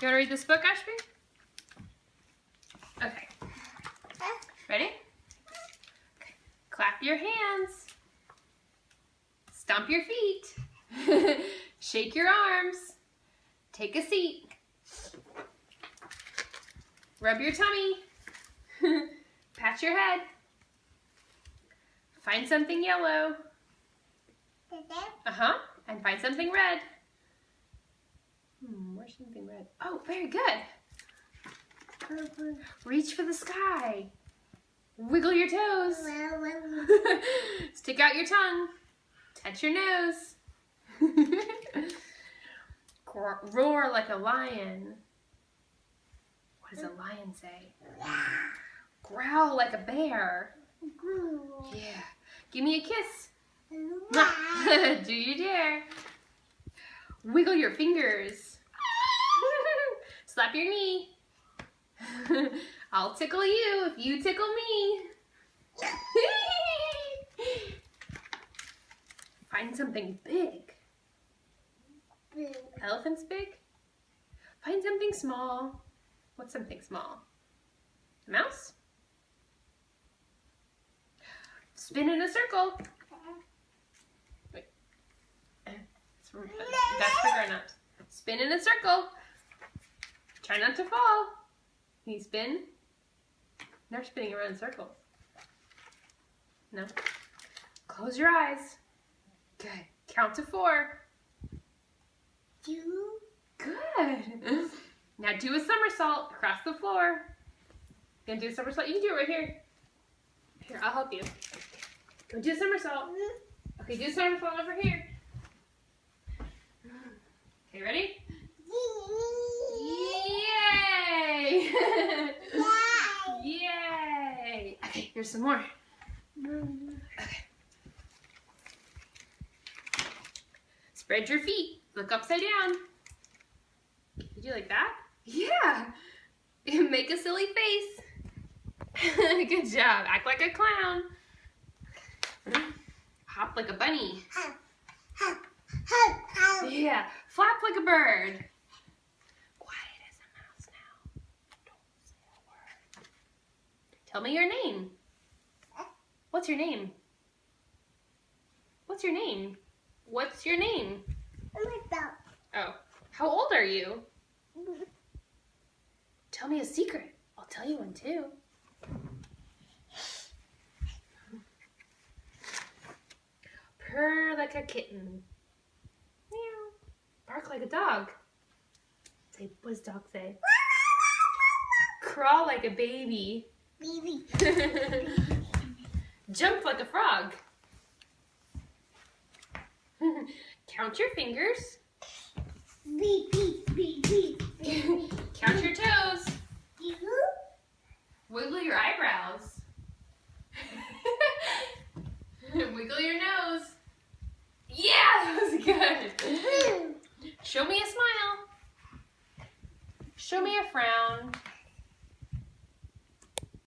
You want to read this book, Ashby? Okay. Ready? Okay. Clap your hands. Stomp your feet. Shake your arms. Take a seat. Rub your tummy. Pat your head. Find something yellow. And find something red. Where's something red? Oh, very good. Reach for the sky. Wiggle your toes. Stick out your tongue. Touch your nose. Roar like a lion. What does a lion say? Growl like a bear. Yeah. Give me a kiss. Do you dare? Wiggle your fingers. Slap your knee. I'll tickle you if you tickle me. Find something big. Elephant's big? Find something small. What's something small? A mouse? Spin in a circle. Wait. That's for grown-ups. Spin in a circle. Try not to fall. Can you spin? They're spinning around in circles. No? Close your eyes. Good. Count to 4. 2. Good. Now do a somersault across the floor. You gonna do a somersault? You can do it right here. Here, I'll help you. Go do a somersault. Okay, do a somersault over here. Okay, ready? Yay! Yay! Okay, here's some more. Okay. Spread your feet. Look upside down. Did you like that? Yeah. Make a silly face. Good job. Act like a clown. Hop like a bunny. Yeah. Flap like a bird. Quiet as a mouse now. Don't say a word. Tell me your name. What's your name? What's your name? What's your name? Oh. How old are you? Tell me a secret. I'll tell you one too. Purr like a kitten. Meow. Bark like a dog. Say, what does dog say? Crawl like a baby. Jump like a frog. Count your fingers. Count your toes. Wiggle your eyebrows. Wiggle your nose. Yeah, that was good. Show me a smile. Show me a frown.